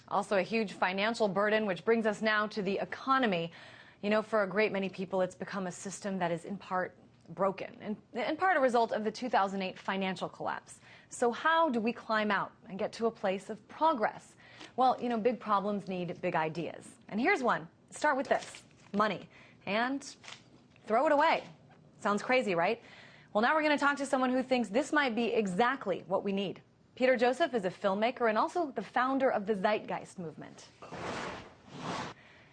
Also a huge financial burden, which brings us now to the economy. You know, for a great many people, it's become a system that is in part broken, and in part a result of the 2008 financial collapse. So how do we climb out and get to a place of progress? Well, you know, big problems need big ideas. And here's one. Start with this: money. And throw it away. Sounds crazy, right? Well, now we're going to talk to someone who thinks this might be exactly what we need. Peter Joseph is a filmmaker and also the founder of the Zeitgeist movement.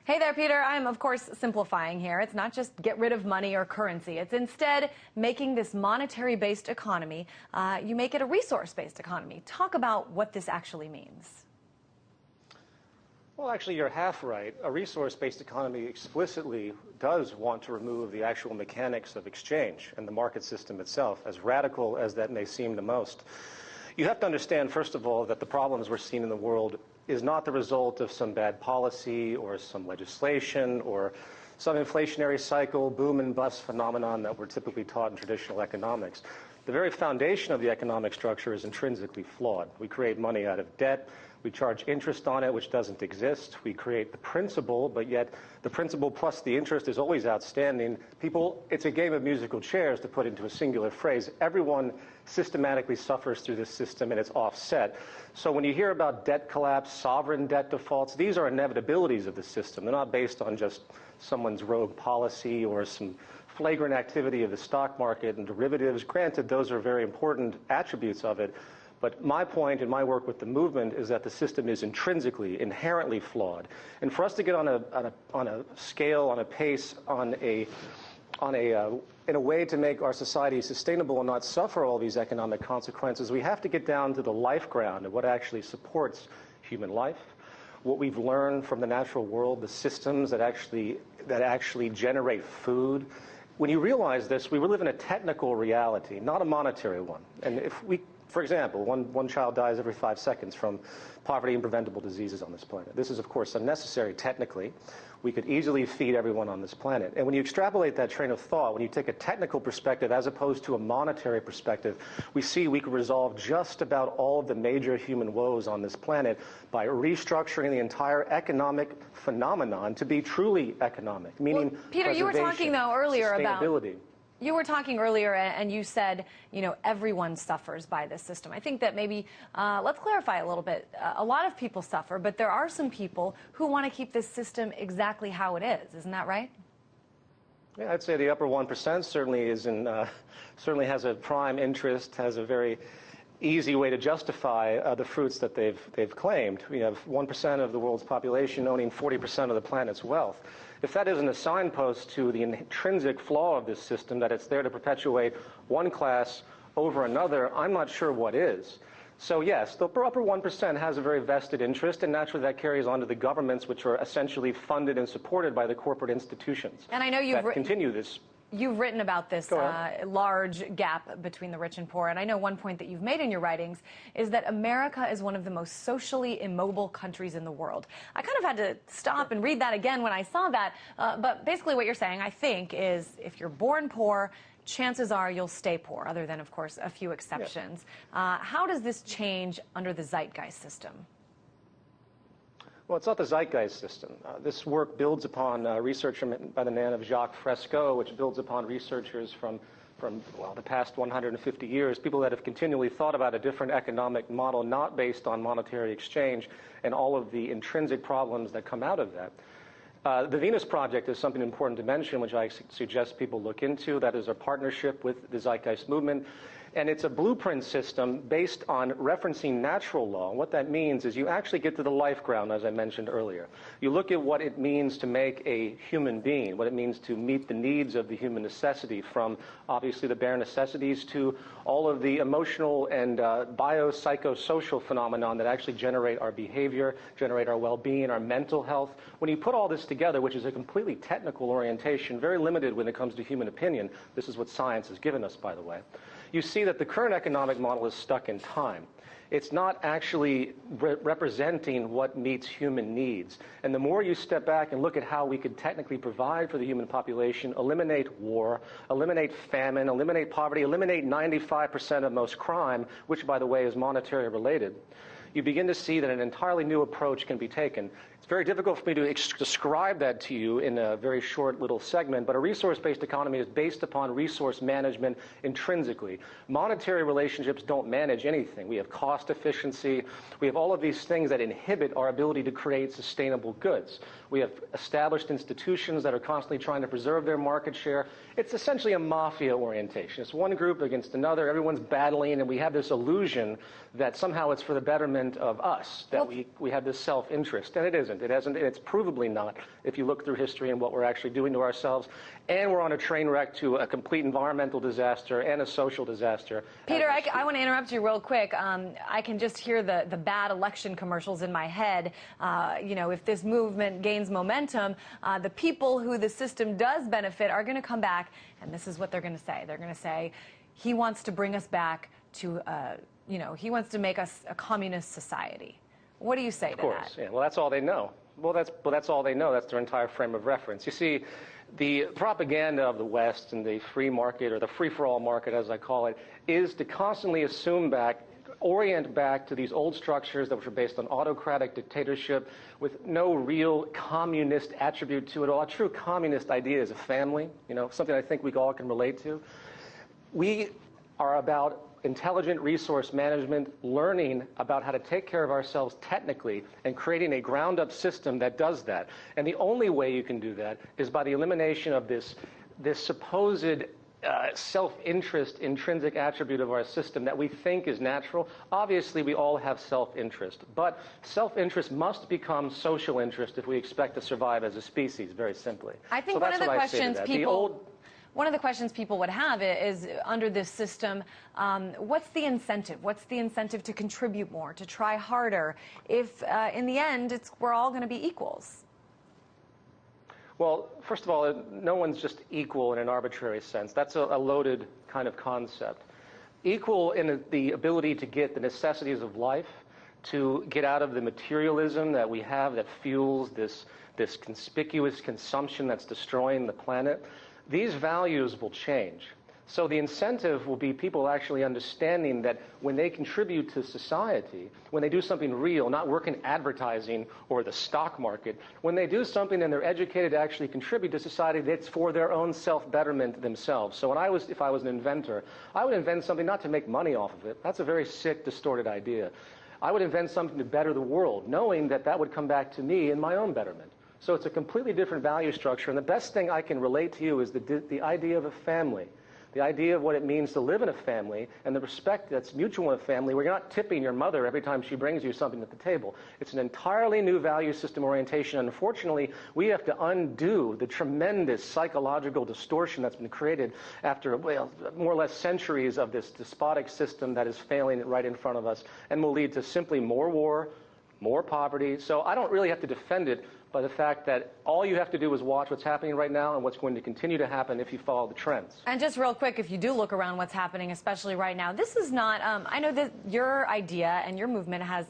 Hey there, Peter. I'm, of course, simplifying here. It's not just get rid of money or currency. It's instead making this monetary-based economy, you make it a resource-based economy. Talk about what this actually means. Well, actually, you're half right. A resource-based economy explicitly does want to remove the actual mechanics of exchange and the market system itself, as radical as that may seem to most. You have to understand, first of all, that the problems we're seeing in the world is not the result of some bad policy or some legislation or some inflationary cycle, boom and bust phenomenon that we're typically taught in traditional economics. The very foundation of the economic structure is intrinsically flawed. We create money out of debt. We charge interest on it, which doesn't exist. We create the principal, but yet the principal plus the interest is always outstanding. People, it's a game of musical chairs, to put into a singular phrase. Everyone systematically suffers through this system, and it's offset. So when you hear about debt collapse, sovereign debt defaults, these are inevitabilities of the system. They're not based on just someone's rogue policy or some flagrant activity of the stock market and derivatives. Granted, those are very important attributes of it. But my point in my work with the movement is that the system is intrinsically, inherently flawed. And for us to get on a scale, on a pace, in a way to make our society sustainable and not suffer all these economic consequences, we have to get down to the life ground of what actually supports human life, what we've learned from the natural world, the systems that actually generate food. When you realize this, we live in a technical reality, not a monetary one. And if we, for example, one child dies every 5 seconds from poverty and preventable diseases on this planet. This is, of course, unnecessary technically. We could easily feed everyone on this planet. And when you extrapolate that train of thought, when you take a technical perspective as opposed to a monetary perspective, we see we can resolve just about all of the major human woes on this planet by restructuring the entire economic phenomenon to be truly economic, meaning well, Peter, you were talking, though, earlier about sustainability. You were talking earlier, and you said, you know, everyone suffers by this system. I think that maybe, let's clarify a little bit. A lot of people suffer, but there are some people who want to keep this system exactly how it is. Isn't that right? Yeah, I'd say the upper 1% certainly has a prime interest, has a very easy way to justify the fruits that they've claimed. We have 1% of the world's population owning 40% of the planet's wealth. If that isn't a signpost to the intrinsic flaw of this system, that it's there to perpetuate one class over another, I'm not sure what is. So yes, the upper 1% has a very vested interest, and naturally that carries on to the governments, which are essentially funded and supported by the corporate institutions. And I know you've continue this. You've written about this large gap between the rich and poor, and I know one point that you've made in your writings is that America is one of the most socially immobile countries in the world. I kind of had to stop and read that again when I saw that, but basically what you're saying, I think, is if you're born poor, chances are you'll stay poor, other than, of course, a few exceptions. Yes. How does this change under the Zeitgeist system? Well, it's not the Zeitgeist system. This work builds upon research by the name of Jacques Fresco, which builds upon researchers from the past 150 years, people that have continually thought about a different economic model, not based on monetary exchange and all of the intrinsic problems that come out of that. The Venus Project is something important to mention, which I suggest people look into. That is a partnership with the Zeitgeist movement. And it's a blueprint system based on referencing natural law. What that means is you actually get to the life ground, as I mentioned earlier. You look at what it means to make a human being, what it means to meet the needs of the human necessity, from obviously the bare necessities to all of the emotional and biopsychosocial phenomenon that actually generate our behavior, generate our well-being, our mental health. When you put all this together, which is a completely technical orientation, very limited when it comes to human opinion, this is what science has given us, by the way, you see that the current economic model is stuck in time. It's not actually representing what meets human needs. And the more you step back and look at how we could technically provide for the human population, eliminate war, eliminate famine, eliminate poverty, eliminate 95% of most crime, which, by the way, is monetary related, you begin to see that an entirely new approach can be taken. It's very difficult for me to describe that to you in a very short little segment, but a resource-based economy is based upon resource management intrinsically. Monetary relationships don't manage anything. We have cost efficiency. We have all of these things that inhibit our ability to create sustainable goods. We have established institutions that are constantly trying to preserve their market share. It's essentially a mafia orientation. It's one group against another. Everyone's battling, and we have this illusion that somehow it's for the betterment of us, that we have this self-interest, and it isn't. It hasn't, and it's provably not if you look through history and what we're actually doing to ourselves. And we're on a train wreck to a complete environmental disaster and a social disaster. Peter, I want to interrupt you real quick. I can just hear the bad election commercials in my head. You know, if this movement gains momentum, the people who the system does benefit are going to come back, and this is what they're going to say. They're going to say, he wants to bring us back to, you know, he wants to make us a communist society. What do you say to that? Of course, yeah. Well, that's all they know. Well, that's all they know. That's their entire frame of reference. You see, the propaganda of the West and the free market, or the free-for-all market, as I call it, is to constantly orient back to these old structures that were based on autocratic dictatorship with no real communist attribute to it all. A true communist idea is a family, you know, something I think we all can relate to. We are about intelligent resource management, learning about how to take care of ourselves technically, and creating a ground-up system that does that. And the only way you can do that is by the elimination of this supposed self-interest intrinsic attribute of our system that we think is natural. Obviously, we all have self-interest, but self-interest must become social interest if we expect to survive as a species, very simply. I think one of the questions one of the questions people would have is, under this system, what's the incentive? What's the incentive to contribute more, to try harder, if in the end we're all going to be equals? Well, first of all, no one's just equal in an arbitrary sense. That's a loaded kind of concept. Equal in the ability to get the necessities of life, to get out of the materialism that we have that fuels this conspicuous consumption that's destroying the planet. These values will change. So the incentive will be people actually understanding that when they contribute to society, when they do something real, not work in advertising or the stock market, when they do something and they're educated to actually contribute to society, that's for their own self-betterment themselves. So if I was an inventor, I would invent something not to make money off of it. That's a very sick, distorted idea. I would invent something to better the world, knowing that that would come back to me in my own betterment. So it's a completely different value structure, and the best thing I can relate to you is the idea of a family, the idea of what it means to live in a family, and the respect that's mutual in a family where you're not tipping your mother every time she brings you something at the table. It's an entirely new value system orientation, and unfortunately, we have to undo the tremendous psychological distortion that's been created after, well, more or less centuries of this despotic system that is failing right in front of us, and will lead to simply more war, more poverty. So I don't really have to defend it by the fact that all you have to do is watch what's happening right now and what's going to continue to happen if you follow the trends. And just real quick, if you do look around what's happening, especially right now, this is not, I know that your idea and your movement has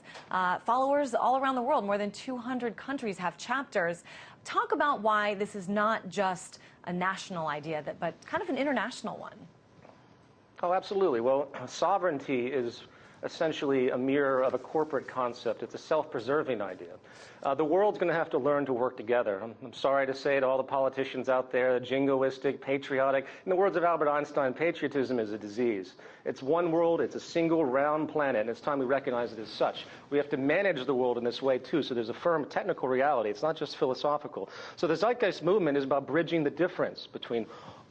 followers all around the world. More than 200 countries have chapters. Talk about why this is not just a national idea, but kind of an international one. Oh, absolutely. Well, sovereignty is essentially a mirror of a corporate concept. It's a self-preserving idea. The world's going to have to learn to work together. I'm sorry to say to all the politicians out there, jingoistic, patriotic. In the words of Albert Einstein, patriotism is a disease. It's one world, it's a single round planet, and it's time we recognize it as such. We have to manage the world in this way, too, so there's a firm technical reality. It's not just philosophical. So the Zeitgeist movement is about bridging the difference between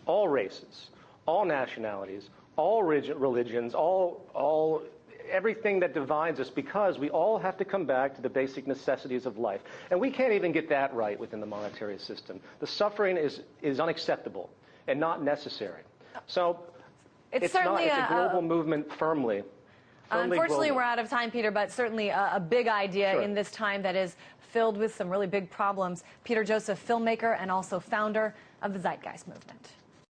all races, all nationalities, all religions, everything that divides us, because we all have to come back to the basic necessities of life. And we can't even get that right within the monetary system. The suffering is unacceptable and not necessary. So it's a global movement firmly. Unfortunately, we're out of time, Peter, but certainly a big idea in this time that is filled with some really big problems. Peter Joseph, filmmaker and also founder of the Zeitgeist movement.